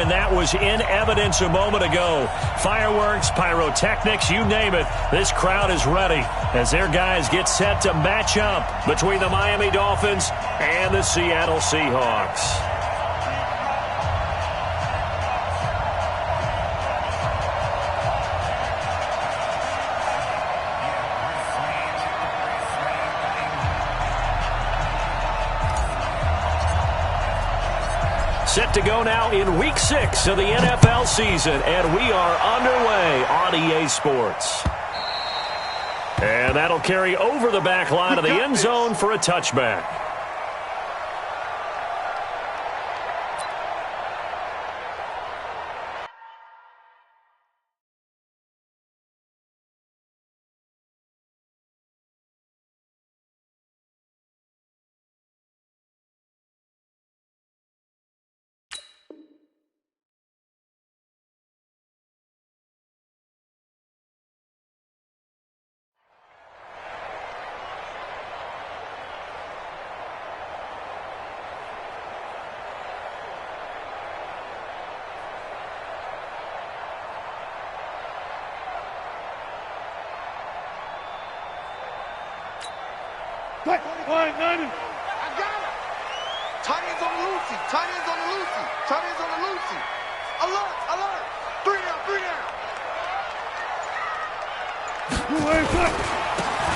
and that was in evidence a moment ago. Fireworks, pyrotechnics, you name it. This crowd is ready as their guys get set to match up between the Miami Dolphins and the Seattle Seahawks. Set to go now in Week 6 of the NFL season, and we are underway on EA Sports. And that'll carry over the back line of the end zone for a touchback. I got it. Tight ends on the loosey. Tight ends on the loosey. Tight ends on the loosey. Alert, alert. 3 down, 3 down.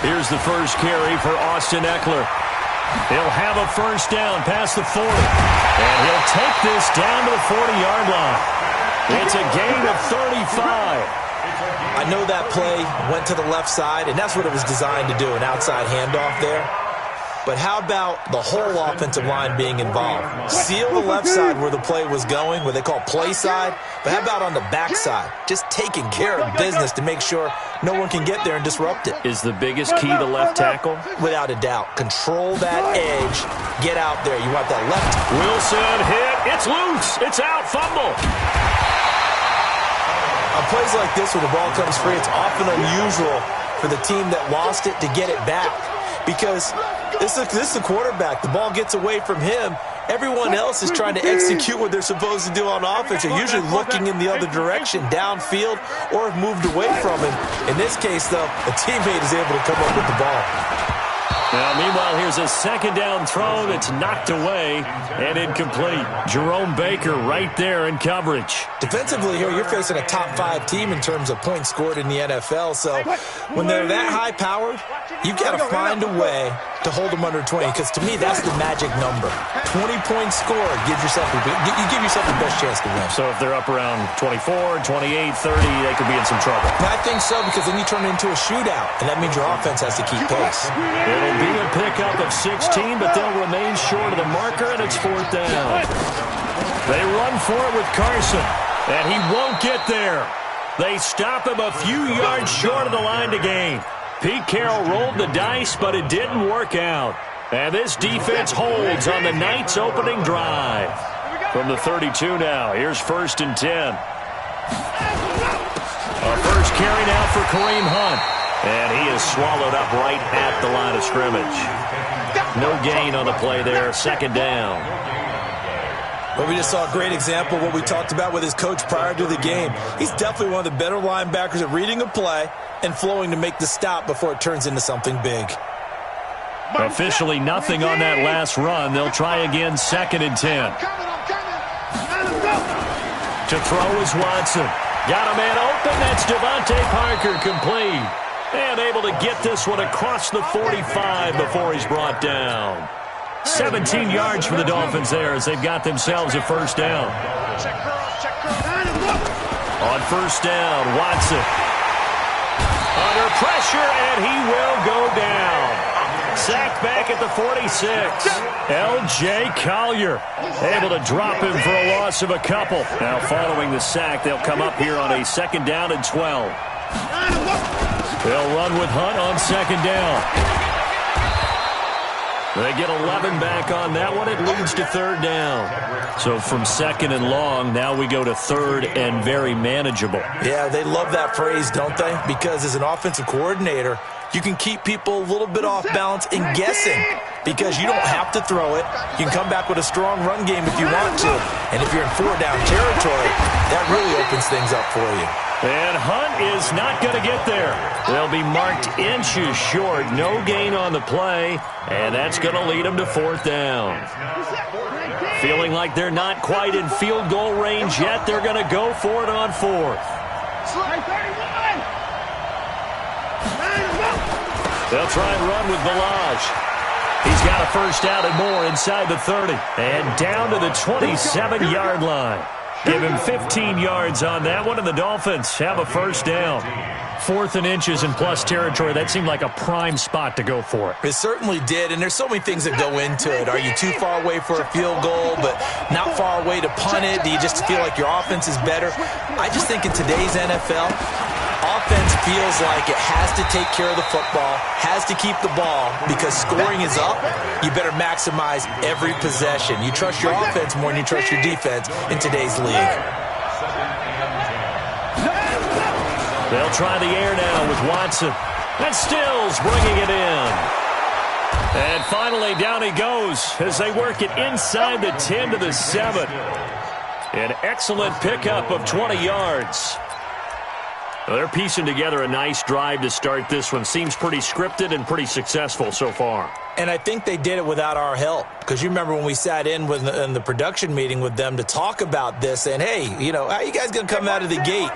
Here's the first carry for Austin Eckler. He'll have a first down past the 40. And he'll take this down to the 40-yard line. It's a gain of 35. I know that play went to the left side, and that's what it was designed to do, an outside handoff there. But how about the whole offensive line being involved? Seal the left side where the play was going, what they call play side. But how about on the back side? Just taking care of business to make sure no one can get there and disrupt it. Is the biggest key the left tackle? Without a doubt. Control that edge. Get out there. You want that left. Wilson hit. It's loose. It's out. Fumble. On plays like this where the ball comes free, it's often unusual for the team that lost it to get it back. Because this is the quarterback. The ball gets away from him. Everyone else is trying to execute what they're supposed to do on offense. They're usually looking in the other direction, downfield, or have moved away from him. In this case, though, a teammate is able to come up with the ball. Now, meanwhile, here's a second down throw that's knocked away and incomplete. Jerome Baker right there in coverage. Defensively here, you're facing a top-5 team in terms of points scored in the NFL. So when they're that high-powered, you've got to find a way to hold them under 20, because to me, that's the magic number. 20 points scored, you give yourself the best chance to win. So if they're up around 24, 28, 30, they could be in some trouble. I think so, because then you turn it into a shootout, and that means your offense has to keep pace. It'll be a pickup of 16, but they'll remain short of the marker, and it's 4th down. They run for it with Carson, and he won't get there. They stop him a few yards short of the line to gain. Pete Carroll rolled the dice, but it didn't work out. And this defense holds on the night's opening drive. From the 32 now, here's 1st and 10. A first carry now for Kareem Hunt. And he is swallowed up right at the line of scrimmage. No gain on the play there, 2nd down. Well, we just saw a great example of what we talked about with his coach prior to the game. He's definitely one of the better linebackers at reading a play and flowing to make the stop before it turns into something big. Officially nothing on that last run. They'll try again, 2nd and 10. To throw is Watson. Got a man open. That's Devontae Parker, complete. And able to get this one across the 45 before he's brought down. 17 yards for the Dolphins there as they've got themselves a first down. On first down, Watson. Under pressure, and he will go down. Sacked back at the 46. L.J. Collier able to drop him for a loss of a couple. Now following the sack, they'll come up here on a 2nd down and 12. They'll run with Hunt on 2nd down. They get 11 back on that one. It leads to third down. So from second and long, now we go to third and very manageable. Yeah, they love that phrase, don't they? Because as an offensive coordinator, you can keep people a little bit off balance and guessing because you don't have to throw it. You can come back with a strong run game if you want to. And if you're in four-down territory, that really opens things up for you. And Hunt is not going to get there. They'll be marked inches short. No gain on the play, and that's going to lead them to fourth down. Feeling like they're not quite in field goal range yet, they're going to go for it on fourth. They'll try and run with Balaj. He's got a first down and more inside the 30. And down to the 27-yard line. Give him 15 yards on that one, and the Dolphins have a first down. Fourth and inches in plus territory. That seemed like a prime spot to go for it. It certainly did, and there's so many things that go into it. Are you too far away for a field goal, but not far away to punt it? Do you just feel like your offense is better? I just think in today's NFL, offense feels like it has to take care of the football, has to keep the ball, because scoring is up. You better maximize every possession. You trust your offense more than you trust your defense in today's league. They'll try the air now with Watson. And Stills bringing it in. And finally, down he goes as they work it inside the 10 to the 7. An excellent pickup of 20 yards. Well, they're piecing together a nice drive to start this one. Seems pretty scripted and pretty successful so far. And I think they did it without our help. Because you remember when we sat in the production meeting with them to talk about this, and hey, you know, how are you guys going to come out of the gate?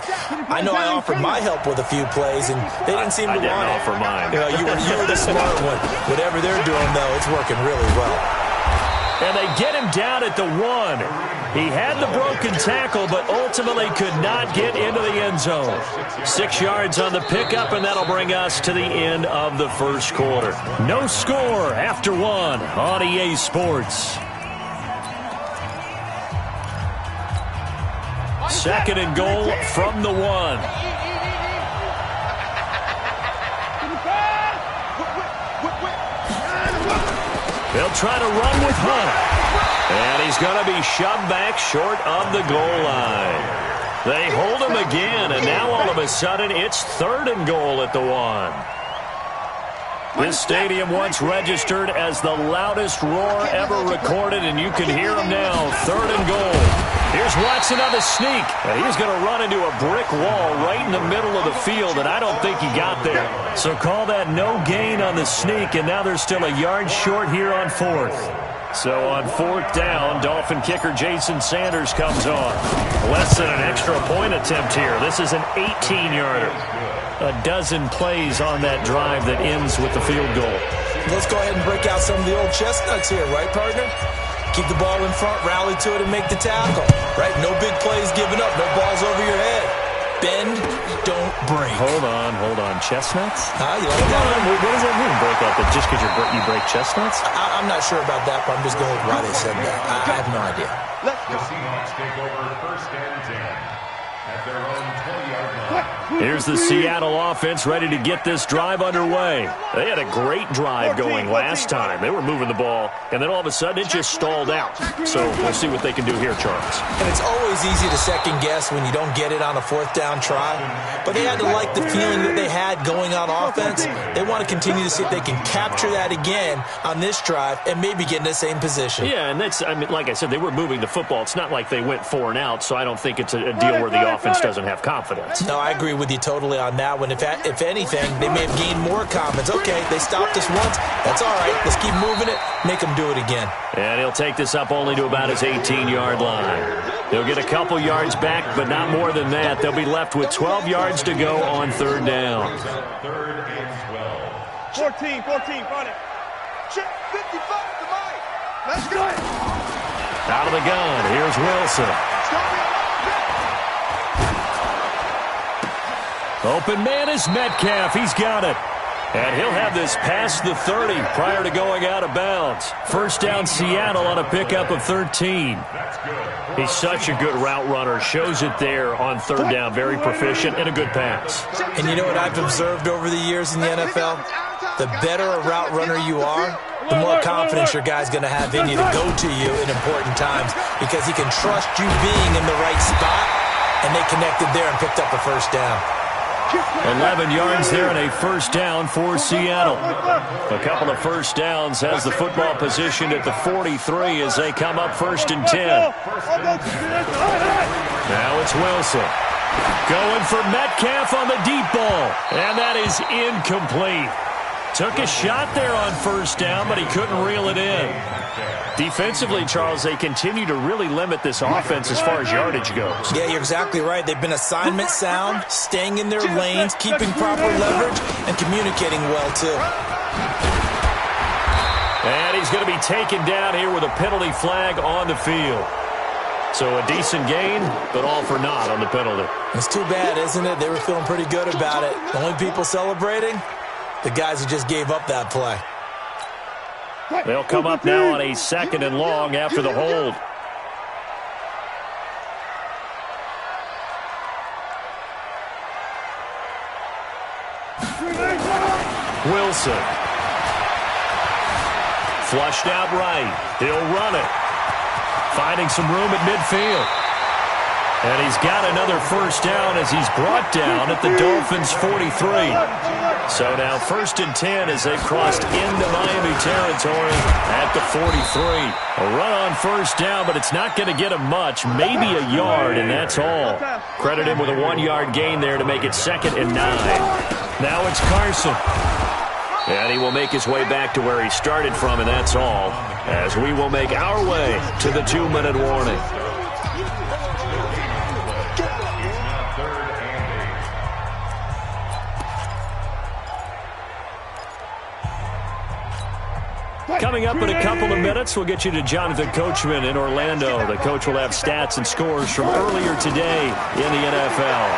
I know I offered my help with a few plays, and they didn't seem to want it. I didn't offer mine. You know, you were the smart one. Whatever they're doing, though, it's working really well. And they get him down at the 1. He had the broken tackle, but ultimately could not get into the end zone. 6 yards on the pickup, and that'll bring us to the end of the first quarter. No score after 1 on EA Sports. Second and goal from the 1. They'll try to run with Hunt. And he's going to be shoved back short of the goal line. They hold him again, and now all of a sudden it's third and goal at the 1. This stadium once registered as the loudest roar ever recorded, and you can hear him now. Third and goal. Here's Watson on the sneak. He's going to run into a brick wall right in the middle of the field, and I don't think he got there. So call that no gain on the sneak, and now they're still a yard short here on fourth. So on fourth down, Dolphin kicker Jason Sanders comes on. Less than an extra point attempt here. This is an 18-yarder. A dozen plays on that drive that ends with the field goal. Let's go ahead and break out some of the old chestnuts here, right, partner? Keep the ball in front, rally to it, and make the tackle. Right? No big plays given up. No balls over your head. Bend, don't break. Hold on. Chestnuts? You like that? What does that mean, break up? Just because you break chestnuts? I'm not sure about that, but I'm just going with why they said that. I have no idea. The Seahawks take over first and 10 at their own 20-yard line. Here's the Seattle offense ready to get this drive underway. They had a great drive going last time. They were moving the ball, and then all of a sudden it just stalled out. So we'll see what they can do here, Charles. And it's always easy to second guess when you don't get it on a fourth down try. But they had to like the feeling that they had going on offense. They want to continue to see if they can capture that again on this drive and maybe get in the same position. Yeah, and that's, I mean, like I said, they were moving the football. It's not like they went 4 and out, so I don't think it's a deal where the offense doesn't have confidence. No, I agree with you totally on that one. If anything, they may have gained more confidence. Okay, they stopped us once. That's all right. Let's keep moving it. Make them do it again. And he'll take this up only to about his 18-yard line. They'll get a couple yards back, but not more than that. They'll be left with 12 yards to go on third down. Third and 12. 14, front it. 55 to Mike. Let's go. Out of the gun, here's Wilson. Open man is Metcalf. He's got it. And he'll have this past the 30 prior to going out of bounds. First down Seattle on a pickup of 13. He's such a good route runner. Shows it there on third down. Very proficient and a good pass. And you know what I've observed over the years in the NFL? The better a route runner you are, the more confidence your guy's going to have in you to go to you in important times because he can trust you being in the right spot, and they connected there and picked up a first down. 11 yards there and a first down for Seattle. A couple of first downs has the football positioned at the 43 as they come up 1st and 10. Now it's Wilson. Going for Metcalf on the deep ball. And that is incomplete. Took a shot there on first down, but he couldn't reel it in. Defensively, Charles, they continue to really limit this offense as far as yardage goes. Yeah, you're exactly right. They've been assignment sound, staying in their lanes, keeping proper leverage, and communicating well, too. And he's going to be taken down here with a penalty flag on the field. So a decent gain, but all for naught on the penalty. It's too bad, isn't it? They were feeling pretty good about it. The only people celebrating, the guys who just gave up that play. They'll come up now on a 2nd and long after the hold. Wilson. Flushed out right. He'll run it. Finding some room at midfield. And he's got another first down as he's brought down at the Dolphins' 43. So now 1st and 10 as they've crossed into Miami territory at the 43. A run on first down, but it's not going to get him much. Maybe a yard, and that's all. Credit him with a 1-yard gain there to make it 2nd and 9. Now it's Carson. And he will make his way back to where he started from, and that's all. As we will make our way to the 2-minute warning. Coming up in a couple of minutes, we'll get you to Jonathan Coachman in Orlando. The coach will have stats and scores from earlier today in the NFL.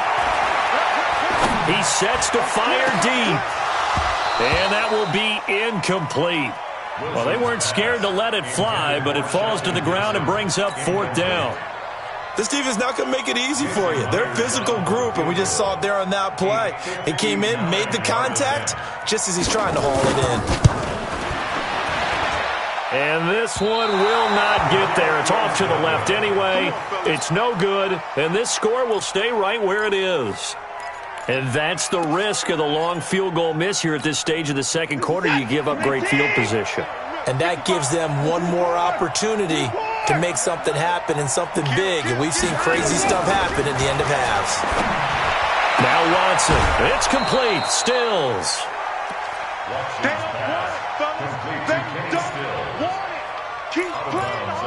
He sets to fire deep. And that will be incomplete. Well, they weren't scared to let it fly, but it falls to the ground and brings up 4th down. This team is not going to make it easy for you. They're a physical group, and we just saw it there on that play. He came in, made the contact, just as he's trying to haul it in. And this one will not get there. It's off to the left anyway. It's no good, and this score will stay right where it is. And that's the risk of the long field goal miss here at this stage of the second quarter. You give up great field position. And that gives them one more opportunity to make something happen and something big. And we've seen crazy stuff happen at the end of halves. Now Watson. It's complete. Stills. Keep playing on.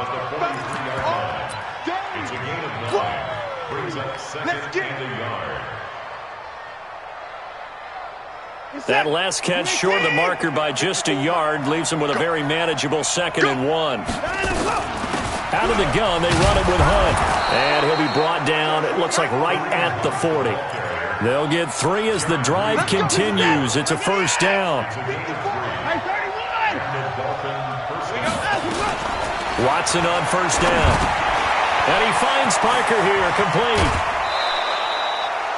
It's a gain of 9. Brings up 2nd and a yard. That last catch short of the marker by just a yard leaves him with a very manageable 2nd and 1. Out of the gun, they run it with Hunt. And he'll be brought down, it looks like right at the 40. They'll get 3 as the drive continues. It's a first down. Watson on first down. And he finds Parker here, complete.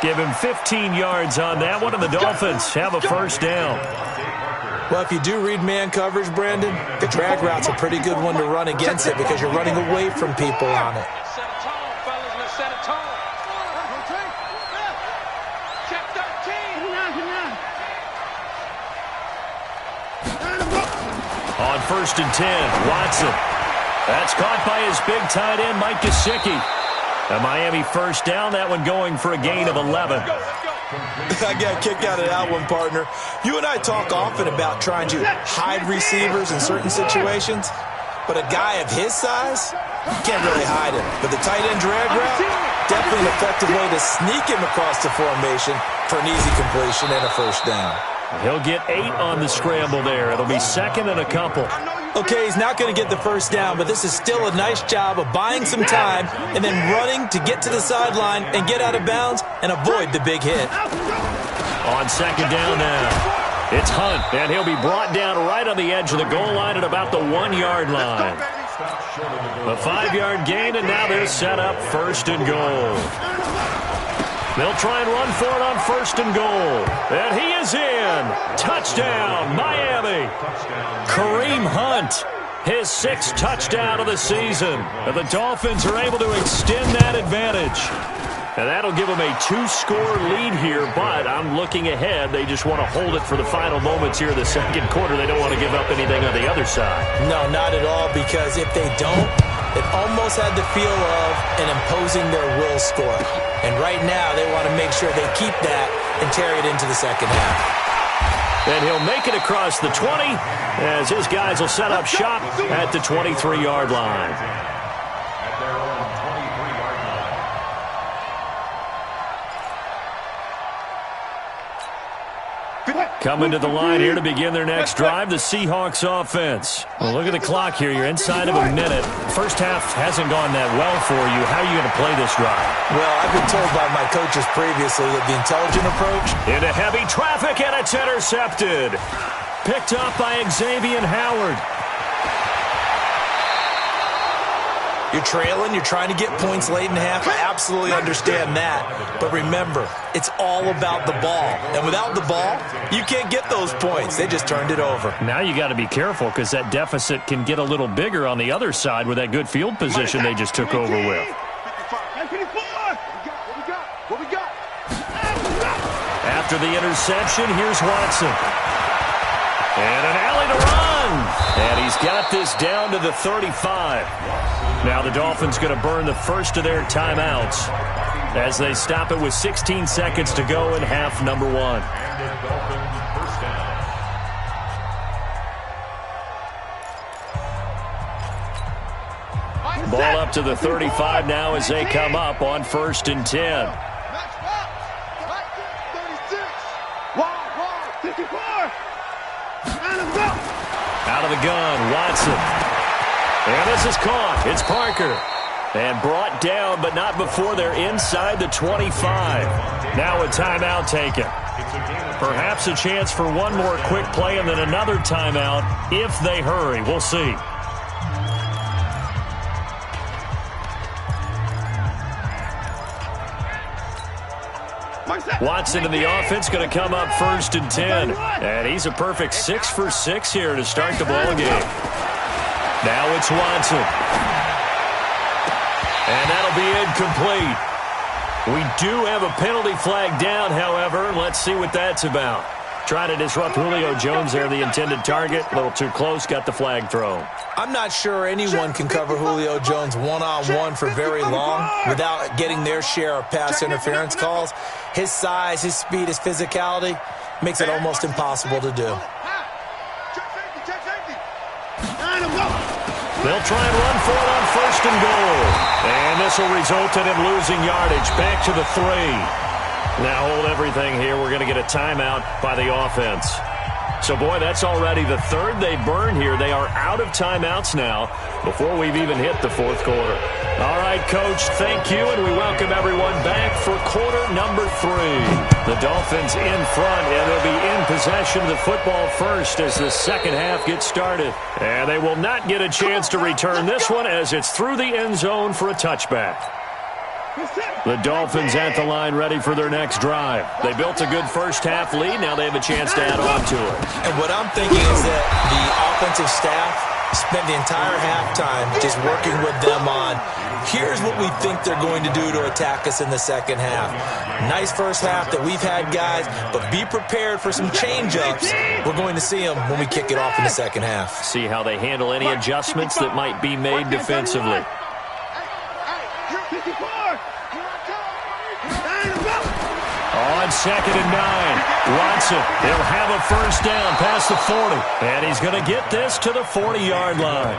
Give him 15 yards on that one, and the Dolphins have a first down. Well, if you do read man coverage, Brandon, the drag route's a pretty good one to run against it because you're running away from people on it. Let's set it tall, fellas. Let's set it tall. Check 13. On 1st and 10, Watson. That's caught by his big tight end, Mike Gesicki. A Miami first down, that one going for a gain of 11. I got a kick out of that one, partner. You and I talk often about trying to hide receivers in certain situations, but a guy of his size, you can't really hide him. But the tight end drag route, definitely an effective way to sneak him across the formation for an easy completion and a first down. He'll get 8 on the scramble there. It'll be 2nd and a couple. Okay, he's not going to get the first down, but this is still a nice job of buying some time and then running to get to the sideline and get out of bounds and avoid the big hit. On 2nd down now, it's Hunt, and he'll be brought down right on the edge of the goal line at about the 1-yard line. A 5-yard gain, and now they're set up 1st and goal. They'll try and run for it on 1st and goal. And he is in. Touchdown, Miami. Kareem Hunt, his 6th touchdown of the season. And the Dolphins are able to extend that advantage. And that'll give them a 2-score lead here, but I'm looking ahead. They just want to hold it for the final moments here in the 2nd quarter. They don't want to give up anything on the other side. No, not at all, because if they don't, it almost had the feel of an imposing their will score. And right now, they want to make sure they keep that and carry it into the 2nd half. And he'll make it across the 20 as his guys will set up shop at the 23-yard line. At their own 23-yard line. Coming to the line here to begin their next drive, the Seahawks offense. Well, look at the clock here. You're inside of a minute. First half hasn't gone that well for you. How are you going to play this drive? Well, I've been told by my coaches previously that the intelligent approach... Into heavy traffic, and it's intercepted. Picked up by Xavier Howard. You're trailing, you're trying to get points late in the half. I absolutely understand that. But remember, it's all about the ball. And without the ball, you can't get those points. They just turned it over. Now you got to be careful because that deficit can get a little bigger on the other side with that good field position they just took over with. After the interception, here's Watson. And an alley to run. And he's got this down to the 35. Now the Dolphins going to burn the first of their timeouts as they stop it with 16 seconds to go in half number 1. Ball up to the 35 now as they come up on 1st and 10. Out of the gun, Watson. And this is caught. It's Parker. And brought down, but not before they're inside the 25. Now a timeout taken. Perhaps a chance for one more quick play and then another timeout if they hurry. We'll see. Watson in the offense going to come up 1st and 10. And he's a perfect 6 for 6 here to start the ball game. Now it's Watson. And that'll be incomplete. We do have a penalty flag down, however. Let's see what that's about. Try to disrupt Julio Jones there, the intended target. A little too close, got the flag thrown. I'm not sure anyone can cover Julio Jones one-on-one for very long without getting their share of pass interference calls. His size, his speed, his physicality makes it almost impossible to do. They'll try and run for it on 1st and goal. And this will result in him losing yardage back to the 3. Now hold everything here. We're going to get a timeout by the offense. So, boy, that's already the 3rd they burned here. They are out of timeouts now before we've even hit the 4th quarter. All right, Coach, thank you, and we welcome everyone back for quarter number 3. The Dolphins in front, and they'll be in possession of the football first as the 2nd half gets started. And they will not get a chance to return this one as it's through the end zone for a touchback. The Dolphins at the line ready for their next drive. They built a good first half lead. Now they have a chance to add on to it. And what I'm thinking is that the offensive staff spent the entire halftime just working with them on, here's what we think they're going to do to attack us in the 2nd half. Nice first half that we've had, guys, but be prepared for some change-ups. We're going to see them when we kick it off in the 2nd half. See how they handle any adjustments that might be made defensively. On 2nd and 9, Watson, he'll have a first down past the 40. And he's going to get this to the 40-yard line.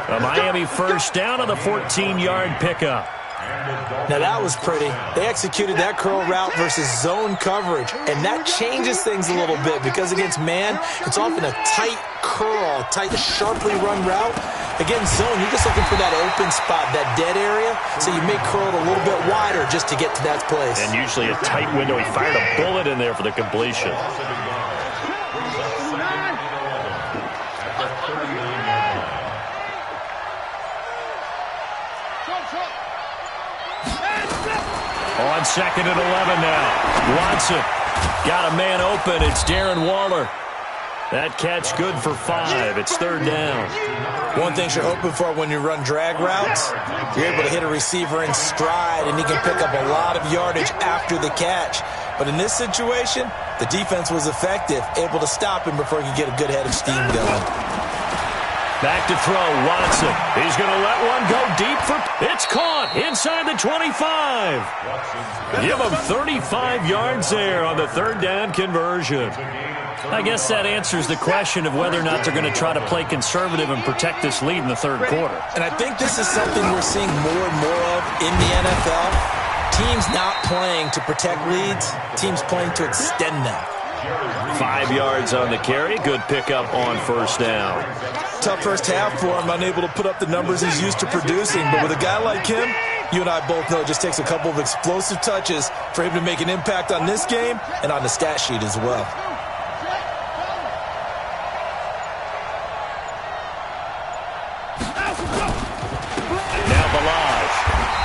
A Miami first down on the 14-yard pickup. Now that was pretty. They executed that curl route versus zone coverage, and that changes things a little bit because against man, it's often a tight curl, tight, sharply run route. Against zone, you're just looking for that open spot, that dead area, so you may curl it a little bit wider just to get to that place. And usually a tight window. He fired a bullet in there for the completion. On 2nd and 11 now. Watson got a man open. It's Darren Waller. That catch good for 5. It's 3rd down. One thing you're hoping for when you run drag routes, you're able to hit a receiver in stride, and he can pick up a lot of yardage after the catch. But in this situation, the defense was effective, able to stop him before he could get a good head of steam going. Back to throw, Watson. He's going to let one go deep for... It's caught inside the 25. Give him 35 yards there on the 3rd down conversion. I guess that answers the question of whether or not they're going to try to play conservative and protect this lead in the 3rd quarter. And I think this is something we're seeing more and more of in the NFL. Teams not playing to protect leads, teams playing to extend them. 5 yards on the carry. Good pickup on 1st down. Tough first half for him, unable to put up the numbers he's used to producing. But with a guy like him, you and I both know it just takes a couple of explosive touches for him to make an impact on this game and on the stat sheet as well.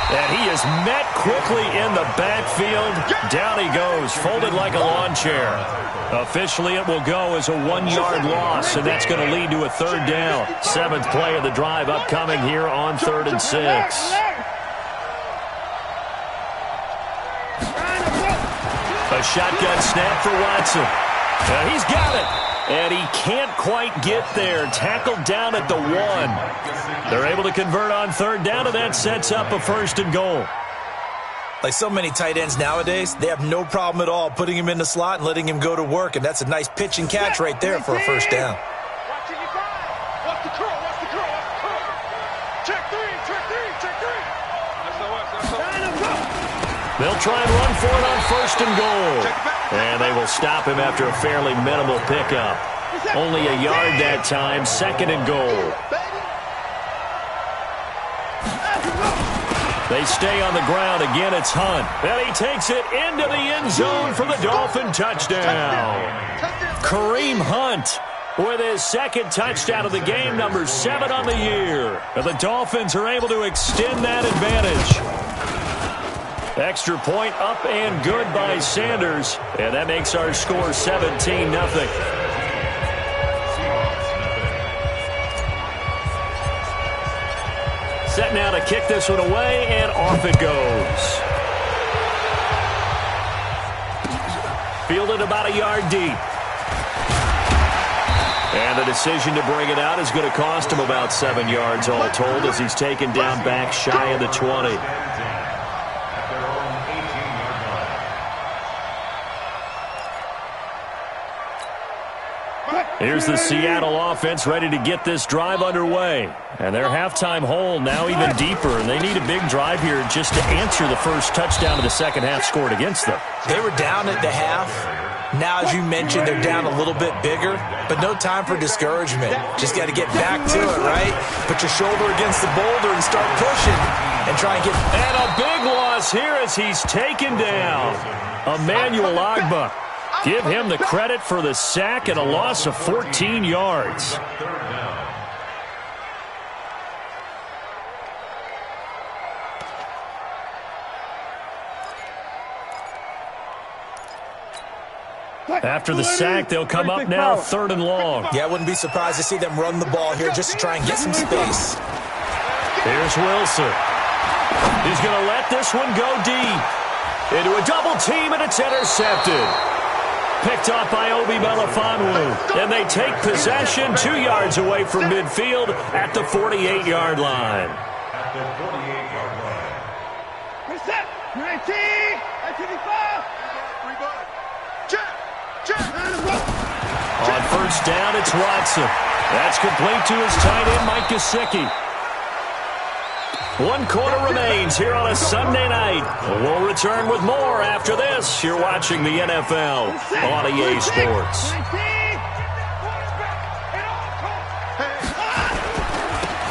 And he is met quickly in the backfield. Down he goes, folded like a lawn chair. Officially, it will go as a 1-yard loss, and that's going to lead to a 3rd down. 7th play of the drive upcoming here on 3rd and 6. A shotgun snap for Watson. He's got it. And he can't quite get there. Tackled down at the 1. They're able to convert on 3rd down, and that sets up a 1st and goal. Like so many tight ends nowadays, they have no problem at all putting him in the slot and letting him go to work, and that's a nice pitch and catch right there for a 1st down. Watch the curl, watch the curl, watch the curl. Check 3, check 3, check 3. They'll try and run for it on 1st and goal. And they will stop him after a fairly minimal pickup. Only a yard that time, 2nd and goal. They stay on the ground. Again, it's Hunt. And he takes it into the end zone for the Dolphin touchdown. Kareem Hunt with his 2nd touchdown of the game, number 7 on the year. And the Dolphins are able to extend that advantage. Extra point up and good by Sanders. And that makes our score 17-0. Set now to kick this one away, and off it goes. Fielded about a yard deep. And the decision to bring it out is going to cost him about 7 yards all told as he's taken down back shy of the 20. Here's the Seattle offense ready to get this drive underway. And their halftime hole now even deeper, and they need a big drive here just to answer the first touchdown of the 2nd half scored against them. They were down at the half. Now, as you mentioned, they're down a little bit bigger, but no time for discouragement. Just got to get back to it, right? Put your shoulder against the boulder and start pushing and try and get... And a big loss here as he's taken down. Emmanuel Ogbah. Give him the credit for the sack and a loss of 14 yards. After the sack, they'll come up now 3rd and long. Yeah, I wouldn't be surprised to see them run the ball here just to try and get some space. Here's Wilson. He's going to let this one go deep. Into a double team, and it's intercepted. Picked off by Obi Melifonwu. And they take possession 2 yards away from midfield at the 48-yard line. At the 48-yard line. Reset. 19. 1985. On 1st down, it's Watson. That's complete to his tight end, Mike Gesicki. 1 quarter remains here on a Sunday night. We'll return with more after this. You're watching the NFL on EA Sports.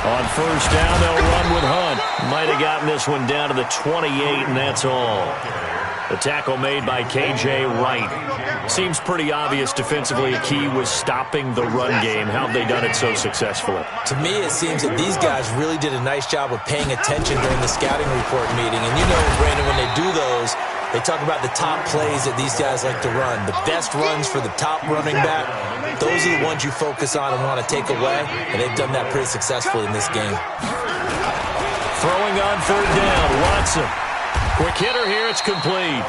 On 1st down, they'll run with Hunt. Might have gotten this one down to the 28, and that's all. The tackle made by K.J. Wright. Seems pretty obvious defensively a key was stopping the run game. How have they done it so successfully? To me, it seems that these guys really did a nice job of paying attention during the scouting report meeting. And you know, Brandon, when they do those, They talk about the top plays that these guys like to run. The best runs for the top running back, those are the ones you focus on and want to take away, and they've done that pretty successfully in this game. Throwing on third down, Watson. Quick hitter here, it's complete.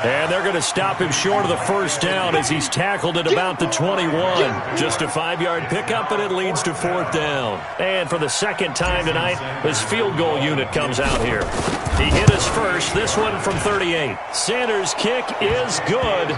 And they're going to stop him short of the first down as he's tackled at about the 21. Just a 5-yard pickup, and it leads to fourth down. And for the second time tonight, his field goal unit comes out here. He hit his first, this one from 38. Sanders' kick is good.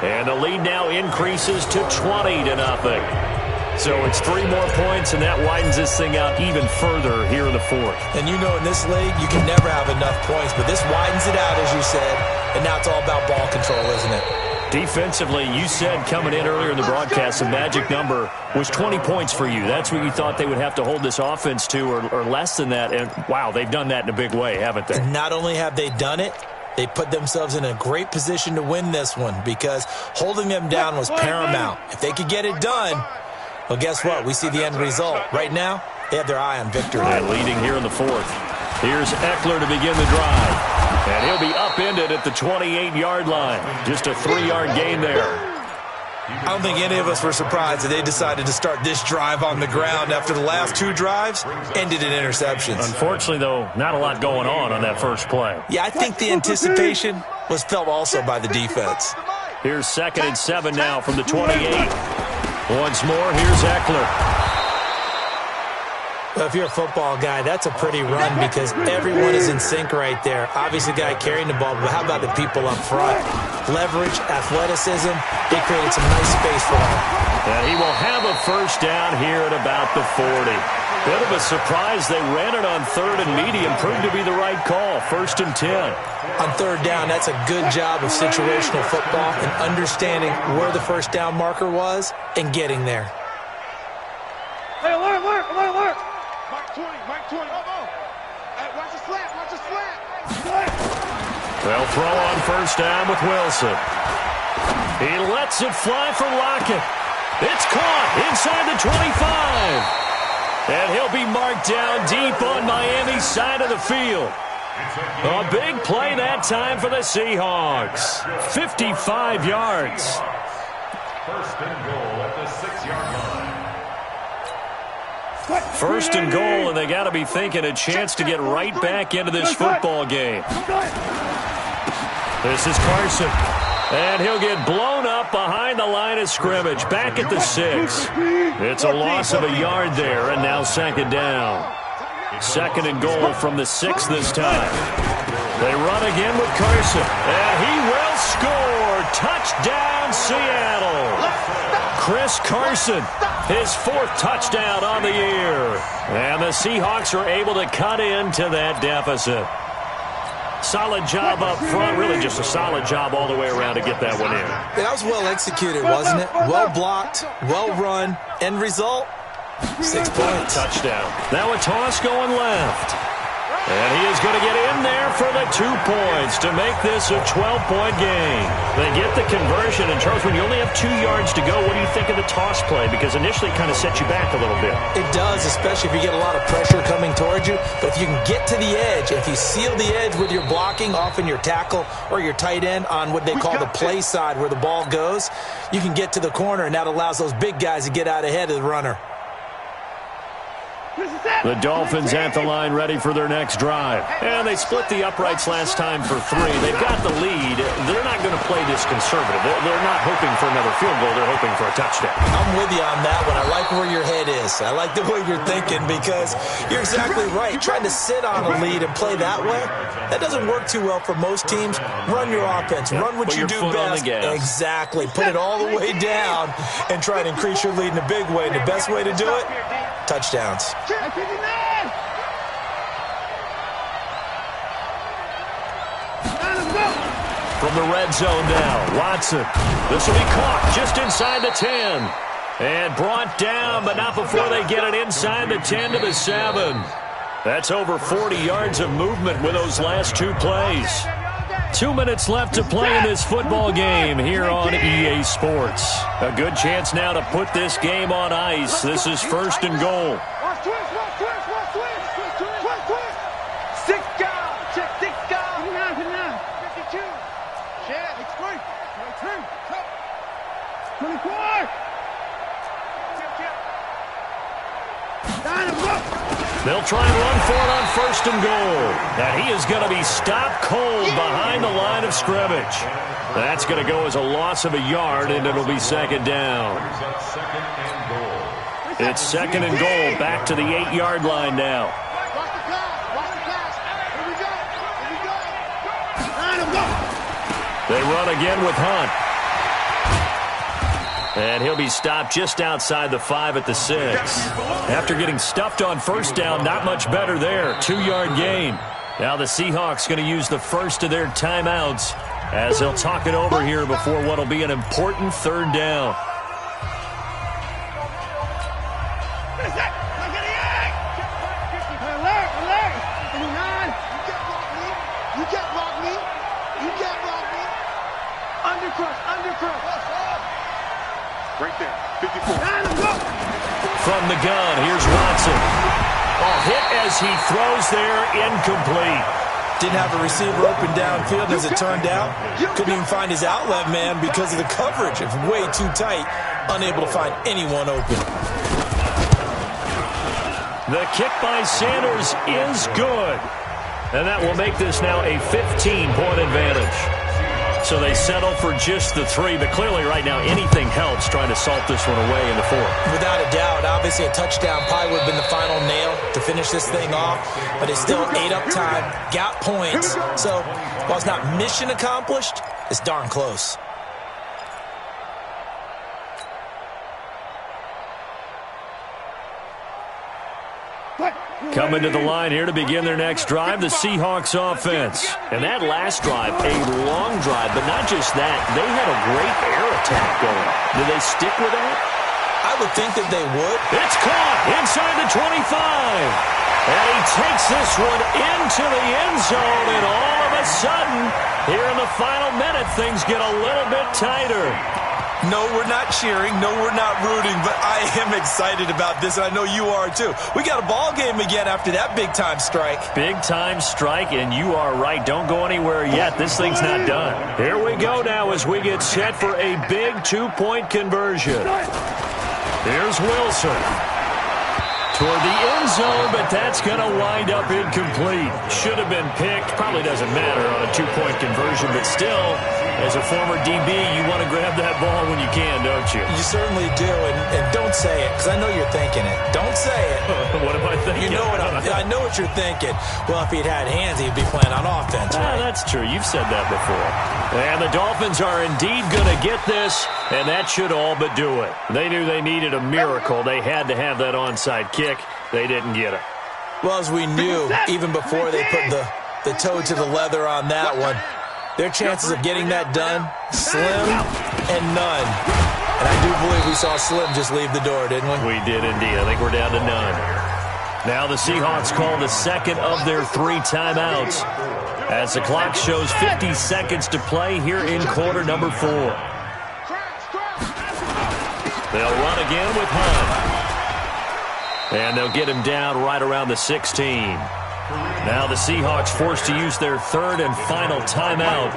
And the lead now increases to 20-0. So it's 3 more points, and that widens this thing out even further here in the fourth. And you know in this league, you can never have enough points, but this widens it out, as you said, and now it's all about ball control, isn't it? Defensively, you said coming in earlier in the broadcast, the magic number was 20 points for you. That's what you thought they would have to hold this offense to, or less than that. And, wow, they've done that in a big way, haven't they? And not only have they done it, they put themselves in a great position to win this one because holding them down was paramount. If they could get it done, well, guess what? We see the end result. Right now, they have their eye on victory. And leading here in the fourth. Here's Eckler to begin the drive. And he'll be upended at the 28-yard line. Just a 3-yard gain there. I don't think any of us were surprised that they decided to start this drive on the ground after the last 2 drives ended in interceptions. Unfortunately, though, not a lot going on that first play. Yeah, I think the anticipation was felt also by the defense. Here's 2nd and 7 now from the 28. Once more, here's Eckler. Well, if you're a football guy, that's a pretty run because everyone is in sync right there. Obviously, the guy carrying the ball, but how about the people up front? Leverage, athleticism, they created some nice space for him. And he will have a first down here at about the 40. Bit of a surprise. They ran it on 3rd and medium. Proved to be the right call. 1st and 10. On 3rd down, that's a good job of situational football and understanding where the first down marker was and getting there. Hey, alert, alert, alert, alert. Mike 20. Hey, watch the slant, watch the slant. They'll throw on first down with Wilson. He lets it fly for Lockett. It's caught inside the 25. And he'll be marked down deep on Miami's side of the field. A big play that time for the Seahawks. 55 yards. First and goal at the 6-yard line. First and goal, and they got to be thinking a chance to get right back into this football game. This is Carson. And he'll get blown up behind the line of scrimmage, back at the 6. It's a loss of a yard there, and now 2nd down. 2nd and goal from the 6 this time. They run again with Carson, and he will score. Touchdown, Seattle. Chris Carson, his 4th touchdown on the year. And the Seahawks are able to cut into that deficit. Solid job up front, really just a solid job all the way around to get that one in. That was well executed, wasn't it? Well blocked, well run. End result, 6 points. Touchdown. Now a toss going left. And he is going to get in there for the 2 points to make this a 12-point game. They get the conversion. And, Charles, when you only have 2 yards to go, what do you think of the toss play? Because initially it kind of sets you back a little bit. It does, especially if you get a lot of pressure coming towards you. But if you can get to the edge, if you seal the edge with your blocking, often your tackle or your tight end on what they call the play side where the ball goes, you can get to the corner, and that allows those big guys to get out ahead of the runner. The Dolphins at the line ready for their next drive. And they split the uprights last time for 3. They've got the lead. They're not going to play this conservative. They're not hoping for another field goal. They're hoping for a touchdown. I'm with you on that one. I like where your head is. I like the way you're thinking because you're exactly right. Trying to sit on a lead and play that way, that doesn't work too well for most teams. Run your offense. Run what you do best. Exactly. Put it all the way down and try to increase your lead in a big way. And the best way to do it, touchdowns. From the red zone now, Watson. This will be caught just inside the 10. And brought down, but not before they get it inside the 10 to the 7. That's over 40 yards of movement with those last 2 plays. 2 minutes left to play in this football game here on EA Sports. A good chance now to put this game on ice. This is 1st and goal. They'll try and run for it on 1st and goal. And he is going to be stopped cold behind the line of scrimmage. That's going to go as a loss of a yard, and it'll be 2nd down. It's 2nd and goal, back to the 8-yard line now. They run again with Hunt. And he'll be stopped just outside the 5 at the 6. After getting stuffed on 1st down, not much better there. 2-yard gain. Now the Seahawks going to use the first of their timeouts as they'll talk it over here before what will be an important 3rd down. Right there, 54. From the gun, here's Watson. Hit as he throws there, incomplete. Didn't have a receiver open downfield as it turned out. Couldn't even find his outlet man because of the coverage. It's way too tight. Unable to find anyone open. The kick by Sanders is good. And that will make this now a 15-point advantage. So they settle for just the 3, but clearly right now anything helps trying to salt this one away in the 4th. Without a doubt, obviously a touchdown probably would have been the final nail to finish this thing off, but it's still ate up time, got points. So while it's not mission accomplished, it's darn close. Coming to the line here to begin their next drive, the Seahawks offense. And that last drive, a long drive, but not just that. They had a great air attack going. Do they stick with that? I would think that they would. It's caught inside the 25. And he takes this one into the end zone, and all of a sudden, here in the final minute, things get a little bit tighter. No, we're not cheering. No, we're not rooting, but I am excited about this, and I know you are too. We got a ball game again after that big-time strike. Big-time strike, and you are right. Don't go anywhere yet. This thing's not done. Here we go now as we get set for a big 2-point conversion. Here's Wilson. Toward the end zone, but that's going to wind up incomplete. Should have been picked. Probably doesn't matter on a 2-point conversion, but still, as a former DB, you want to grab that ball when you can, don't you? You certainly do, and don't say it, because I know you're thinking it. Don't say it. What am I thinking? You know what I know what you're thinking. Well, if he'd had hands, he'd be playing on offense, right? That's true. You've said that before. And the Dolphins are indeed going to get this, and that should all but do it. They knew they needed a miracle. They had to have that onside kick. They didn't get it. Well, as we knew, even before they put the toe to the leather on that one, their chances of getting that done, slim and none. And I do believe we saw Slim just leave the door, didn't we? We did indeed. I think we're down to none. Now the Seahawks call the second of their 3 timeouts as the clock shows 50 seconds to play here in quarter number 4. They'll run again with Hunt. And they'll get him down right around the 16. Now the Seahawks forced to use their 3rd and final timeout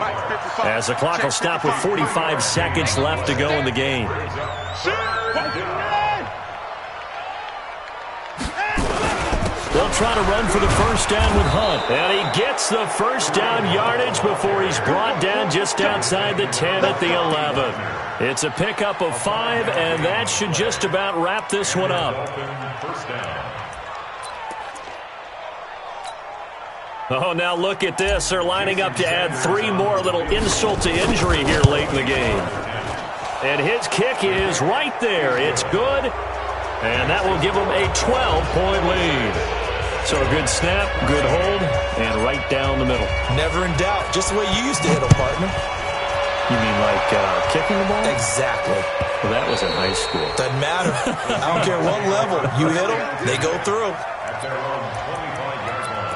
as the clock will stop with 45 seconds left to go in the game. They'll try to run for the first down with Hunt. And he gets the first down yardage before he's brought down just outside the 10 at the 11. It's a pickup of 5, and that should just about wrap this one up. Oh, now look at this. They're lining up to add 3 more, a little insult to injury here late in the game. And his kick is right there. It's good, and that will give them a 12-point lead. So a good snap, good hold, and right down the middle. Never in doubt. Just the way you used to hit them, partner. You mean like kicking the ball? Exactly. Well, that was in high school. Doesn't matter. I don't care what level. You hit them, they go through. At their own 25-yard line.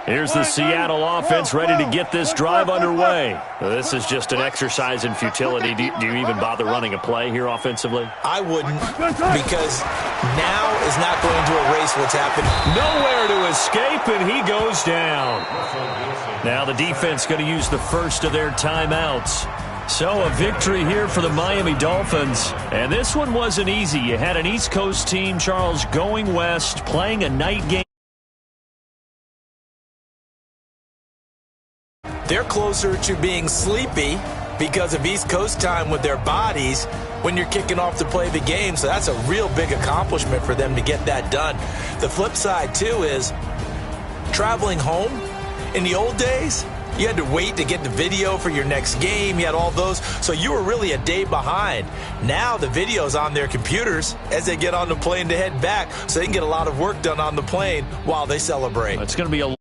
Here's the Seattle offense ready to get this drive underway. This is just an exercise in futility. Do you even bother running a play here offensively? I wouldn't, because now is not going to erase what's happened. Nowhere to escape, and he goes down. Now the defense going to use the first of their timeouts. So a victory here for the Miami Dolphins. And this one wasn't easy. You had an East Coast team, Charles, going west, playing a night game. They're closer to being sleepy because of East Coast time with their bodies when you're kicking off to play the game. So that's a real big accomplishment for them to get that done. The flip side, too, is traveling home. In the old days, you had to wait to get the video for your next game. You had all those. So you were really a day behind. Now the video's on their computers as they get on the plane to head back, so they can get a lot of work done on the plane while they celebrate. It's going to be a